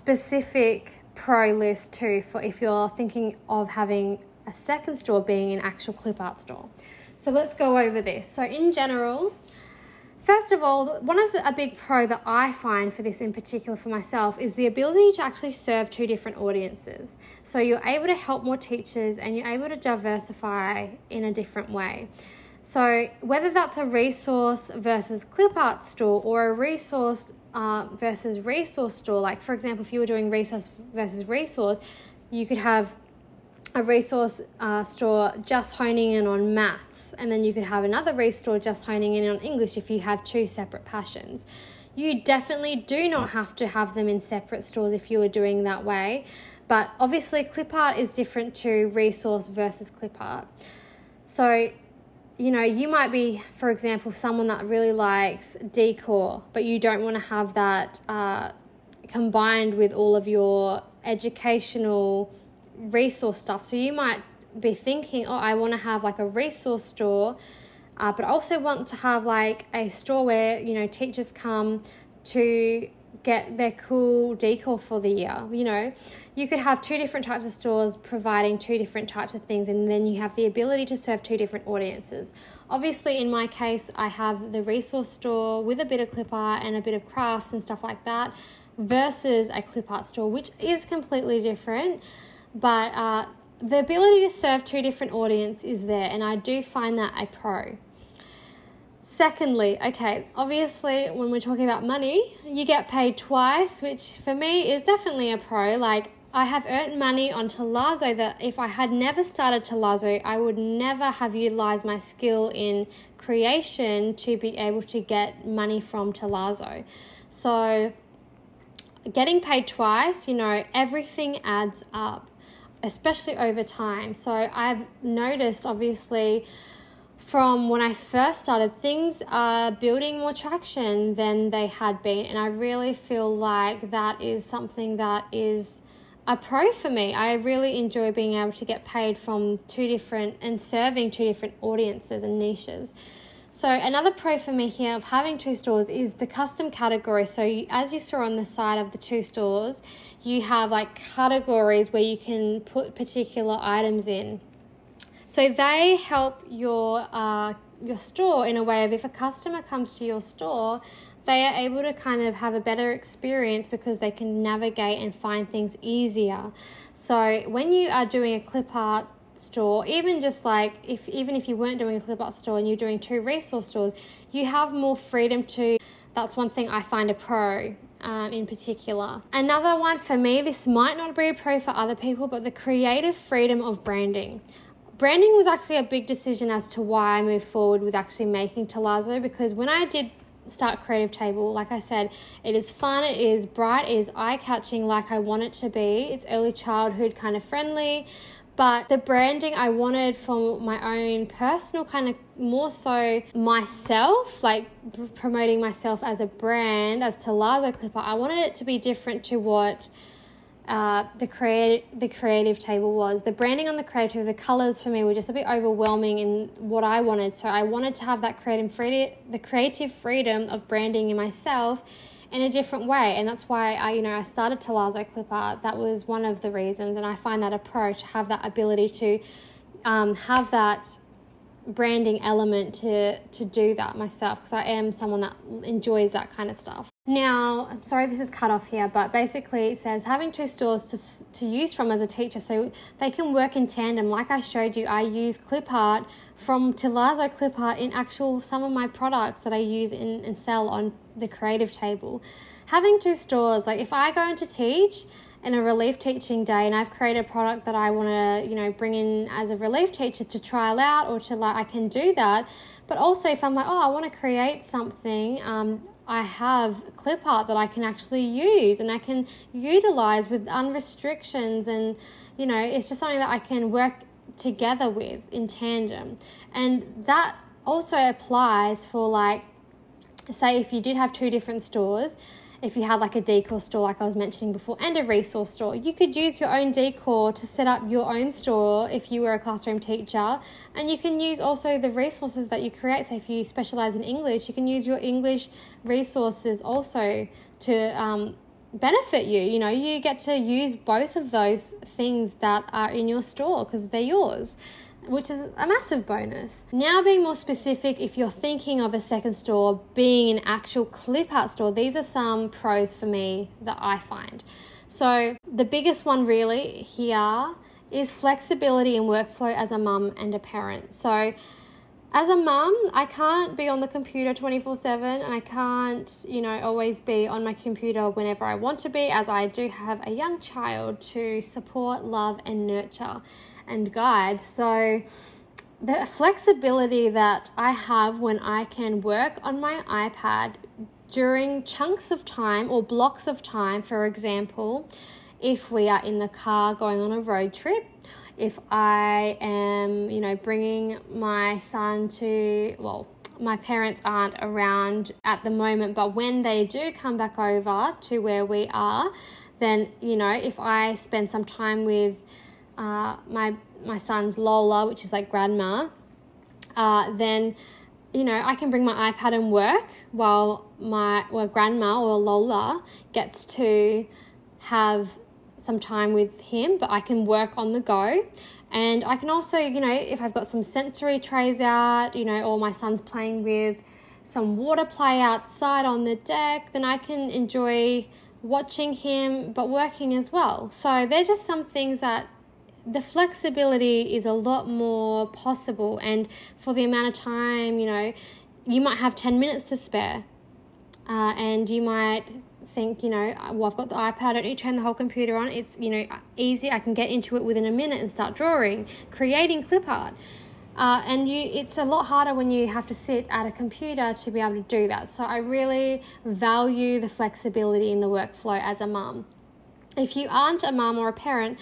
specific pro list too for if you're thinking of having a second store being an actual clip art store. So let's go over this. So in general, first of all, a big pro that I find for this in particular for myself is the ability to actually serve two different audiences. So you're able to help more teachers and you're able to diversify in a different way. So whether that's a resource versus clip art store or a resource versus resource store, like for example, if you were doing resource versus resource, you could have a resource store just honing in on maths, and then you could have another resource store just honing in on English if you have two separate passions. You definitely do not have to have them in separate stores if you were doing that way, but obviously clip art is different to resource versus clip art. So, you know, you might be, for example, someone that really likes decor, but you don't want to have that combined with all of your educational resource stuff. So you might be thinking, oh, I want to have like a resource store, but I also want to have like a store where, you know, teachers come to get their cool decor for the year. You know, you could have two different types of stores providing two different types of things, and then you have the ability to serve two different audiences. Obviously, in my case, I have the resource store with a bit of clip art and a bit of crafts and stuff like that versus a clip art store, which is completely different. But the ability to serve two different audiences is there, and I do find that a pro. Secondly, okay, obviously when we're talking about money, you get paid twice, which for me is definitely a pro. Like, I have earned money on Tealazzo that if I had never started Tealazzo, I would never have utilized my skill in creation to be able to get money from Tealazzo. So getting paid twice, you know, everything adds up, especially over time. So I've noticed, obviously, from when I first started, things are building more traction than they had been. And I really feel like that is something that is a pro for me. I really enjoy being able to get paid from two different and serving two different audiences and niches. So another pro for me here of having two stores is the custom category. So as you saw on the side of the two stores, you have like categories where you can put particular items in. So they help your store in a way of, if a customer comes to your store, they are able to kind of have a better experience because they can navigate and find things easier. So when you are doing a clip art store, even just like even if you weren't doing a clip art store and you're doing two resource stores, you have more freedom to. That's one thing I find a pro in particular. Another one for me, this might not be a pro for other people, but the creative freedom of branding. Branding was actually a big decision as to why I moved forward with actually making Tealazzo, because when I did start Creative Table, like I said, it is fun, it is bright, it is eye-catching like I want it to be. It's early childhood kind of friendly, but the branding I wanted for my own personal kind of more so myself, like promoting myself as a brand, as Tealazzo Clipart, I wanted it to be different to what the creative table was. The branding on the creative, the colors for me were just a bit overwhelming in what I wanted. So I wanted to have that creative freedom of branding in myself in a different way, and that's why I started Tealazzo Clipart. That was one of the reasons, and I find that a pro to have that ability to have that branding element to do that myself, because I am someone that enjoys that kind of stuff. Now, sorry this is cut off here, but basically it says having two stores to use from as a teacher so they can work in tandem. Like I showed you, I use clip art from Tealazzo Clipart in some of my products that I use and sell on the creative table. Having two stores, like if I go in to teach in a relief teaching day and I've created a product that I want to, bring in as a relief teacher to trial out or to I can do that. But also if I'm like, I want to create something, I have clip art that I can actually use and I can utilize with restrictions, and it's just something that I can work together with in tandem. And that also applies for say if you did have two different stores, if you had like a decor store like I was mentioning before and a resource store, you could use your own decor to set up your own store if you were a classroom teacher, and you can use also the resources that you create. So if you specialize in English, you can use your English resources also to benefit you. You get to use both of those things that are in your store because they're yours, which is a massive bonus. Now, being more specific, if you're thinking of a second store being an actual clip art store, these are some pros for me that I find. So the biggest one really here is flexibility in workflow as a mum and a parent. So as a mum, I can't be on the computer 24/7, and I can't, always be on my computer whenever I want to be, as I do have a young child to support, love, and nurture. and guide. So the flexibility that I have when I can work on my iPad during chunks of time or blocks of time, for example, if we are in the car going on a road trip, if I am, bringing my son to, my parents aren't around at the moment, but when they do come back over to where we are, then, if I spend some time with my son's Lola, which is like grandma, then, I can bring my iPad and work while grandma or Lola gets to have some time with him, but I can work on the go. And I can also, if I've got some sensory trays out, or my son's playing with some water play outside on the deck, then I can enjoy watching him, but working as well. So they're just some things that the flexibility is a lot more possible. And for the amount of time, you might have 10 minutes to spare. And you might think, I've got the iPad, I don't need to turn the whole computer on. It's, easy. I can get into it within a minute and start drawing, creating clip art. And it's a lot harder when you have to sit at a computer to be able to do that. So I really value the flexibility in the workflow as a mum. If you aren't a mum or a parent,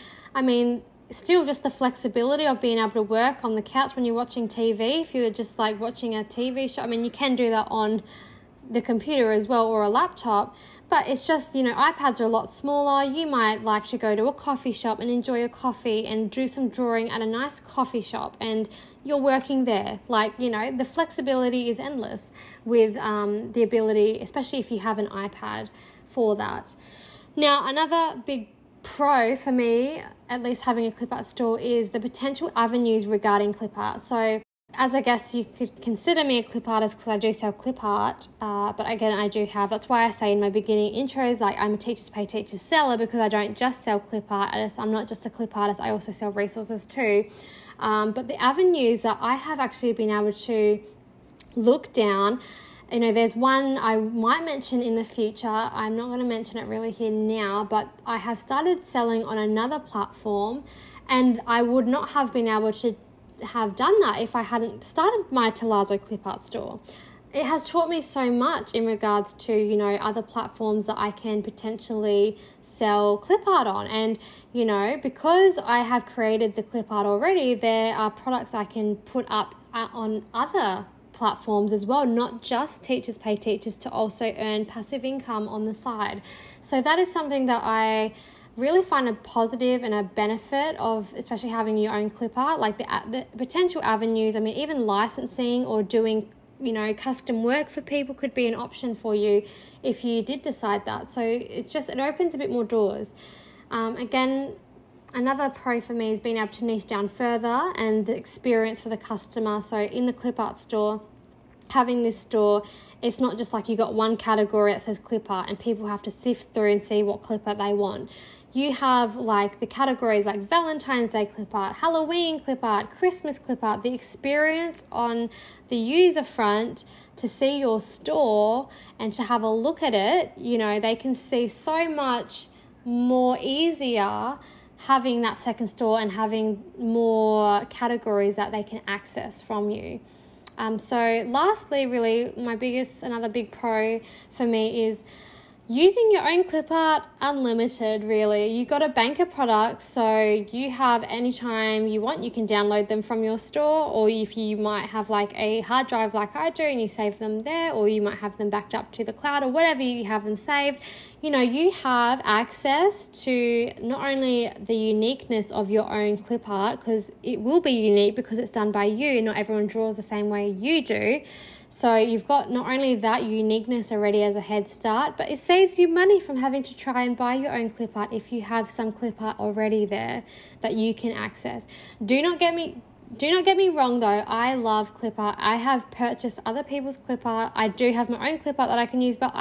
still just the flexibility of being able to work on the couch when you're watching TV. If you're just like watching a TV show, you can do that on the computer as well, or a laptop, but it's just, iPads are a lot smaller. You might like to go to a coffee shop and enjoy a coffee and do some drawing at a nice coffee shop, and you're working there. The flexibility is endless with the ability, especially if you have an iPad for that. Now, another big pro for me, at least having a clip art store, is the potential avenues regarding clip art. So as I guess you could consider me a clip artist because I do sell clip art, but again, I do have, that's why I say in my beginning intros, I'm a Teachers Pay Teachers seller, because I don't just sell clip art. I'm not just a clip artist, I also sell resources too. But the avenues that I have actually been able to look down, there's one I might mention in the future. I'm not going to mention it really here now, but I have started selling on another platform, and I would not have been able to have done that if I hadn't started my Tealazzo Clipart store. It has taught me so much in regards to, other platforms that I can potentially sell clip art on. And, because I have created the clip art already, there are products I can put up on other platforms as well, not just Teachers Pay Teachers, to also earn passive income on the side. So that is something that I really find a positive and a benefit of, especially having your own clip art, like the potential avenues. Even licensing or doing, custom work for people could be an option for you if you did decide that. So it opens a bit more doors. Again, another pro for me is being able to niche down further and the experience for the customer. So in the clip art store, having this store, it's not just like you got one category that says clip art and people have to sift through and see what clip art they want. You have the categories like Valentine's Day clip art, Halloween clip art, Christmas clip art. The experience on the user front to see your store and to have a look at it, they can see so much more easier having that second store and having more categories that they can access from you. So lastly, really, another big pro for me is using your own clip art unlimited, really. You got a bank of products, so you have anytime you want, you can download them from your store, or if you might have a hard drive like I do and you save them there, or you might have them backed up to the cloud or whatever you have them saved, you have access to not only the uniqueness of your own clip art, because it will be unique because it's done by you, not everyone draws the same way you do. So you've got not only that uniqueness already as a head start, but it saves you money from having to try and buy your own clip art if you have some clip art already there that you can access. Do not get me wrong though, I love clip art. I have purchased other people's clip art. I do have my own clip art that I can use, but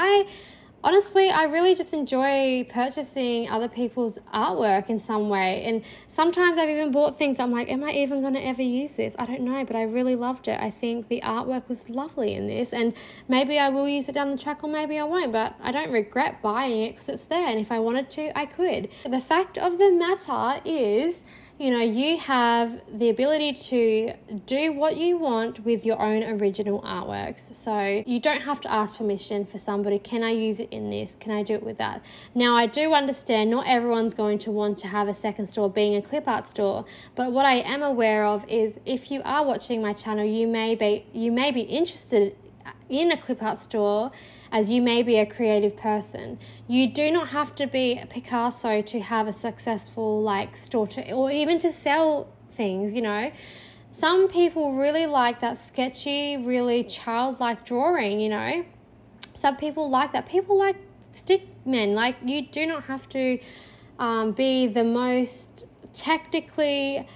honestly, I really just enjoy purchasing other people's artwork in some way. And sometimes I've even bought things I'm like, am I even going to ever use this? I don't know, but I really loved it. I think the artwork was lovely in this, and maybe I will use it down the track or maybe I won't, but I don't regret buying it because it's there, and if I wanted to, I could. The fact of the matter is, you have the ability to do what you want with your own original artworks. So you don't have to ask permission for somebody. Can I use it in this? Can I do it with that? Now, I do understand not everyone's going to want to have a second store being a clip art store, but what I am aware of is if you are watching my channel, you may be interested in a clip art store, as you may be a creative person. You do not have to be a Picasso to have a successful store or even to sell things, Some people really like that sketchy, really childlike drawing, Some people like that. People like stick men. You do not have to be the most technically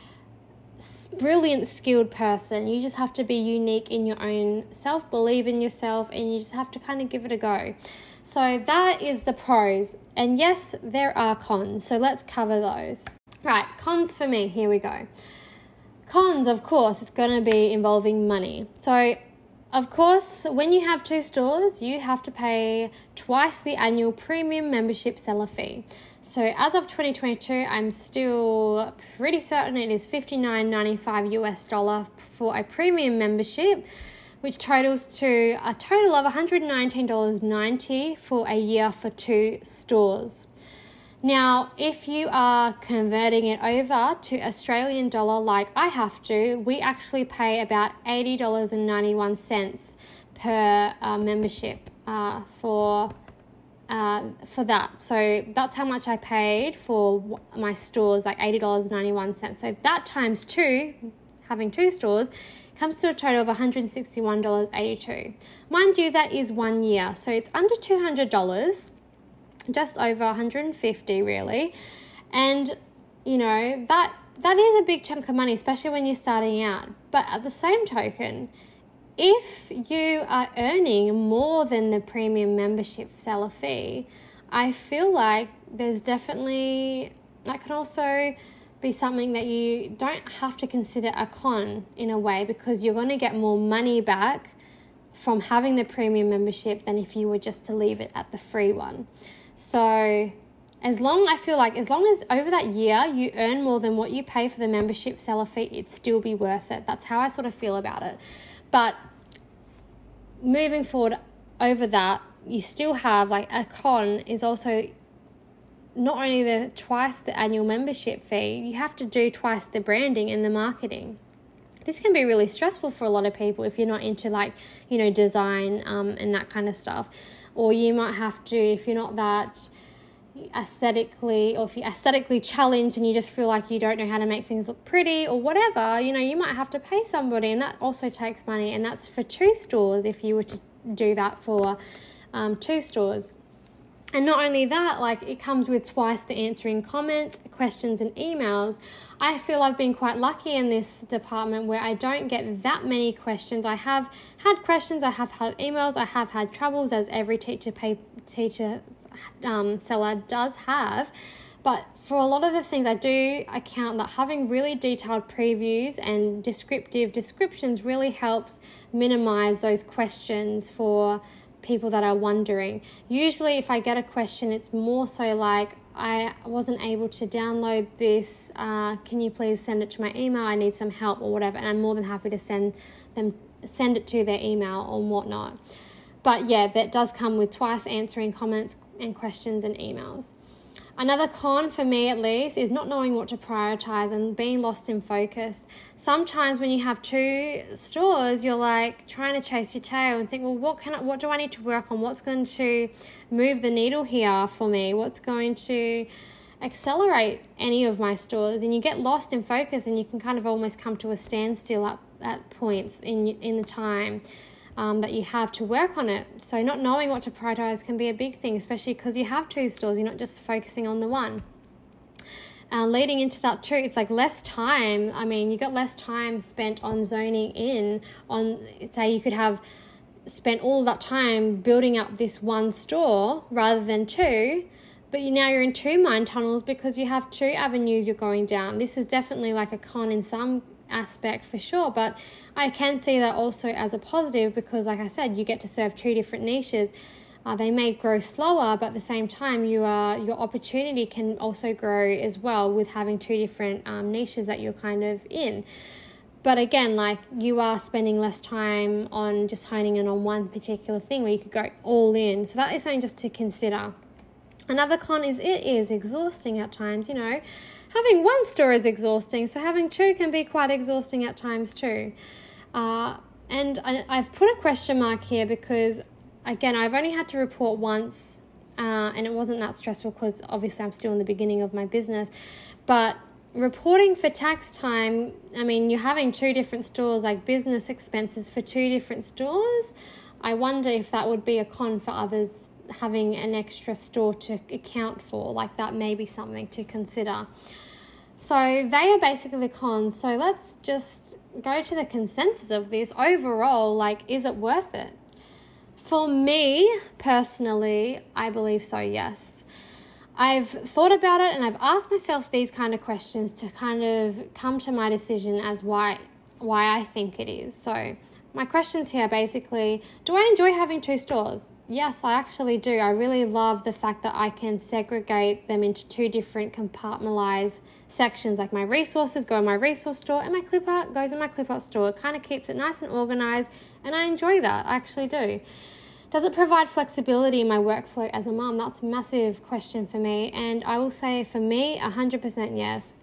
brilliant, skilled person. You just have to be unique in your own self, believe in yourself, and you just have to kind of give it a go. So that is the pros. And yes, there are cons. So let's cover those. Right, cons for me. Here we go. Cons, of course, it's going to be involving money. So, of course, when you have 2 stores, you have to pay twice the annual premium membership seller fee. So as of 2022, I'm still pretty certain it is $59.95 US for a premium membership, which totals to a total of $119.90 for a year for 2 stores. Now, if you are converting it over to Australian dollar like I have to, we actually pay about $80.91 per membership for that. So that's how much I paid for my stores, like $80.91. So that times 2, having 2 stores, comes to a total of $161.82. Mind you, that is 1 year. So it's under $200, just over $150 really. And, that is a big chunk of money, especially when you're starting out. But at the same token, if you are earning more than the premium membership seller fee, I feel like there's definitely, that can also be something that you don't have to consider a con in a way, because you're going to get more money back from having the premium membership than if you were just to leave it at the free one. So as long as over that year you earn more than what you pay for the membership seller fee, it'd still be worth it. That's how I sort of feel about it. But moving forward over that, you still have a con is also not only twice the annual membership fee, you have to do twice the branding and the marketing. This can be really stressful for a lot of people if you're not into design and that kind of stuff. Or you might have to, if you're not that aesthetically, or if you're aesthetically challenged and you just feel like you don't know how to make things look pretty or whatever, you might have to pay somebody, and that also takes money, and that's for 2 stores if you were to do that for 2 stores. And not only that, it comes with twice the answering comments, questions and emails. I feel I've been quite lucky in this department where I don't get that many questions. I have had questions, I have had emails, I have had troubles, as every teacher seller does have. But for a lot of the things, I do account that having really detailed previews and descriptive descriptions really helps minimize those questions for people that are wondering. Usually if I get a question, it's more so I wasn't able to download this, can you please send it to my email, I need some help or whatever, and I'm more than happy to send it to their email or whatnot. But yeah, that does come with twice answering comments and questions and emails. Another con for me, at least, is not knowing what to prioritize and being lost in focus. Sometimes when you have 2 stores, you're trying to chase your tail and think, well, what do I need to work on? What's going to move the needle here for me? What's going to accelerate any of my stores? And you get lost in focus, and you can kind of almost come to a standstill at points in the time that you have to work on it. So not knowing what to prioritize can be a big thing, especially because you have 2 stores. You're not just focusing on the one. Leading into that too, it's less time. You got less time spent on zoning in on, say you could have spent all that time building up this 1 store rather than 2, but now you're in 2 mind tunnels because you have 2 avenues you're going down. This is definitely a con in some aspect for sure, but I can see that also as a positive because, like I said, you get to serve 2 different niches. They may grow slower, but at the same time, your opportunity can also grow as well with having two different niches that you're kind of in. But again, like, you are spending less time on just honing in on one particular thing where you could go all in. So that is something just to consider. Another con is it is exhausting at times, you know. Having one store is exhausting, so having two can be quite exhausting at times too. And I've put a question mark here because, again, I've only had to report once, and it wasn't that stressful because obviously I'm still in the beginning of my business. But reporting for tax time, I mean, you're having two different stores, like business expenses for two different stores. I wonder if that would be a con for others, having an extra store to account for. Like, that may be something to consider. So they are basically the cons. So let's just go to the consensus of this. Overall, like, is it worth it? For me personally, I believe so, yes. I've thought about it and I've asked myself these kind of questions to kind of come to my decision as why I think it is. So my questions here are basically, do I enjoy having two stores? Yes, I actually do. I really love the fact that I can segregate them into two different compartmentalized sections. Like, my resources go in my resource store and my clip art goes in my clip art store. It kind of keeps it nice and organized, and I enjoy that. I actually do. Does it provide flexibility in my workflow as a mum? That's a massive question for me. And I will say, for me, 100% yes.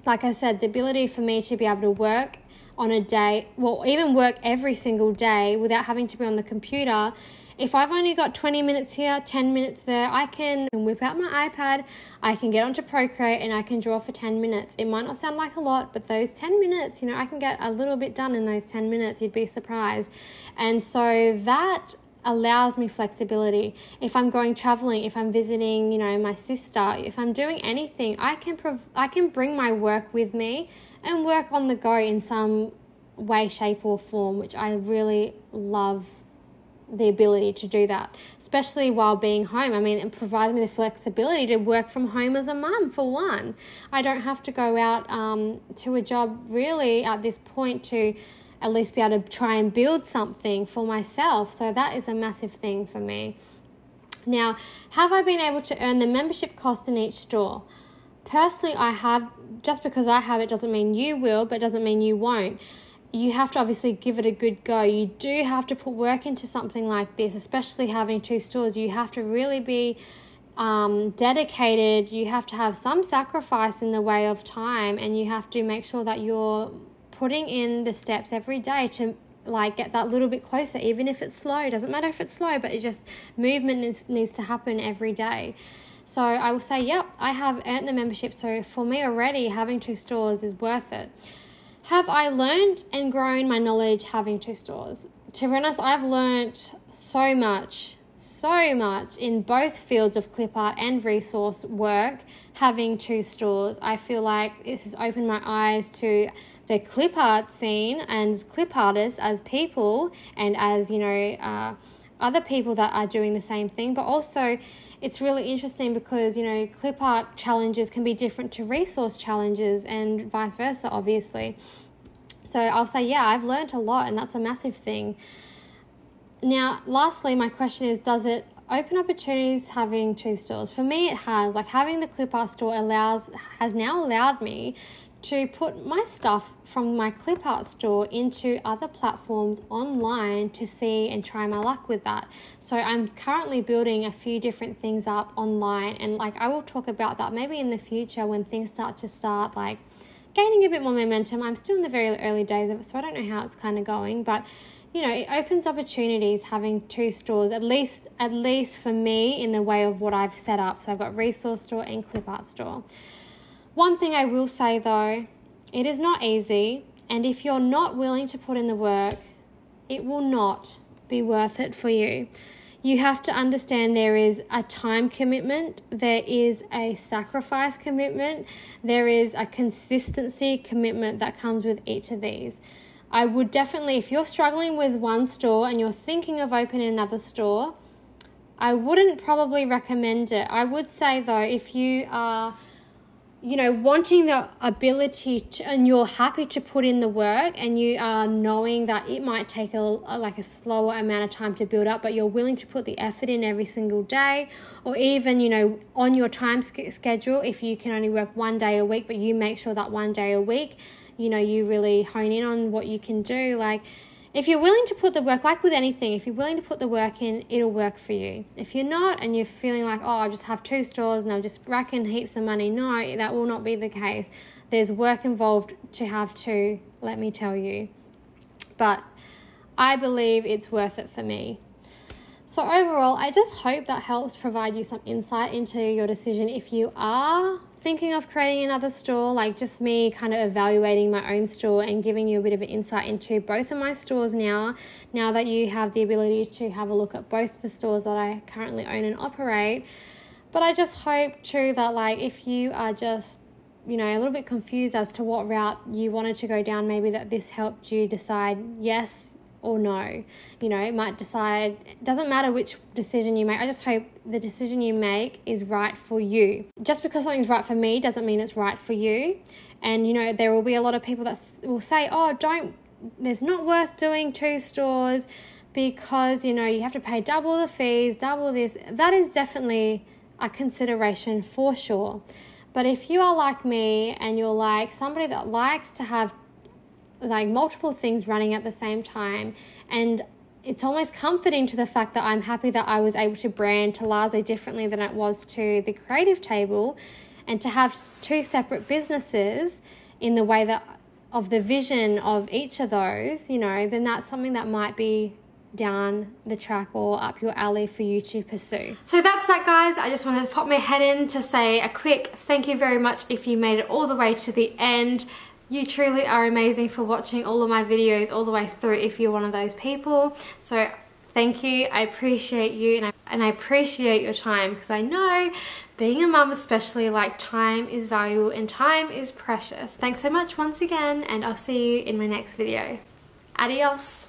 Like I said, the ability for me to be able to work on a day, well, even work every single day without having to be on the computer. If I've only got 20 minutes here, 10 minutes there, I can whip out my iPad, I can get onto Procreate, and I can draw for 10 minutes. It might not sound like a lot, but those 10 minutes, you know, I can get a little bit done in those 10 minutes. You'd be surprised. And so that allows me flexibility. If I'm going traveling, if I'm visiting, you know, my sister, if I'm doing anything, I can bring my work with me and work on the go in some way, shape or form, which I really love the ability to do that, especially while being home. I mean, it provides me the flexibility to work from home as a mum, for one. I don't have to go out to a job really at this point to at least be able to try and build something for myself. So that is a massive thing for me. Now, have I been able to earn the membership cost in each store? Personally, I have. Just because I have it doesn't mean you will, but doesn't mean you won't. You have to obviously give it a good go. You do have to put work into something like this, especially having two stores. You have to really be dedicated. You have to have some sacrifice in the way of time, and you have to make sure that you're putting in the steps every day to like get that little bit closer, even if it's slow. It doesn't matter if it's slow, but it just movement needs to happen every day. So I will say, yep, I have earned the membership. So for me already, having two stores is worth it. Have I learned and grown my knowledge having two stores? To be honest, I've learned so much in both fields of clip art and resource work having two stores. I feel like it has opened my eyes to the clip art scene and clip artists as people, and as, you know, other people that are doing the same thing. But also it's really interesting because, you know, clip art challenges can be different to resource challenges and vice versa, obviously. So I'll say, yeah, I've learned a lot, and that's a massive thing. Now, lastly, my question is, does it open opportunities having two stores? For me, it has. Like, having the clip art store has now allowed me to put my stuff from my clip art store into other platforms online to see and try my luck with that. So I'm currently building a few different things up online, and like, I will talk about that maybe in the future when things start like gaining a bit more momentum. I'm still in the very early days of it, so I don't know how it's kind of going, but you know, it opens opportunities having two stores, at least for me, in the way of what I've set up. So I've got resource store and clip art store. One thing I will say though, it is not easy, and if you're not willing to put in the work, it will not be worth it for you. You have to understand there is a time commitment, there is a sacrifice commitment, there is a consistency commitment that comes with each of these. I would definitely, if you're struggling with one store and you're thinking of opening another store, I wouldn't probably recommend it. I would say though, if you are you know, wanting the ability to, and you're happy to put in the work, and you are knowing that it might take a slower amount of time to build up, but you're willing to put the effort in every single day, or even, you know, on your time schedule, if you can only work 1 day a week, but you make sure that 1 day a week, you know, you really hone in on what you can do. Like, if you're willing to put the work, like with anything, if you're willing to put the work in, it'll work for you. If you're not, and you're feeling like, oh, I just have 2 stores and I'm just racking heaps of money, no, that will not be the case. There's work involved to have 2, let me tell you. But I believe it's worth it for me. So overall, I just hope that helps provide you some insight into your decision if you are thinking of creating another store, like just me kind of evaluating my own store and giving you a bit of an insight into both of my stores now that you have the ability to have a look at both the stores that I currently own and operate. But I just hope too that, like, if you are just, you know, a little bit confused as to what route you wanted to go down, maybe that this helped you decide yes or no. You know, it might decide, it doesn't matter which decision you make. I just hope the decision you make is right for you. Just because something's right for me doesn't mean it's right for you. And, you know, there will be a lot of people that will say, oh, there's not worth doing 2 stores because, you know, you have to pay double the fees, double this. That is definitely a consideration for sure. But if you are like me and you're like somebody that likes to have like multiple things running at the same time, and it's almost comforting to the fact that I'm happy that I was able to brand Tealazzo differently than it was to the creative table, and to have 2 separate businesses in the way that of the vision of each of those, you know, then that's something that might be down the track or up your alley for you to pursue. So that's that, guys. I just wanted to pop my head in to say a quick thank you very much if you made it all the way to the end. You truly are amazing for watching all of my videos all the way through if you're one of those people. So thank you. I appreciate you, and I appreciate your time, because I know being a mum especially, like, time is valuable and time is precious. Thanks so much once again, and I'll see you in my next video. Adios.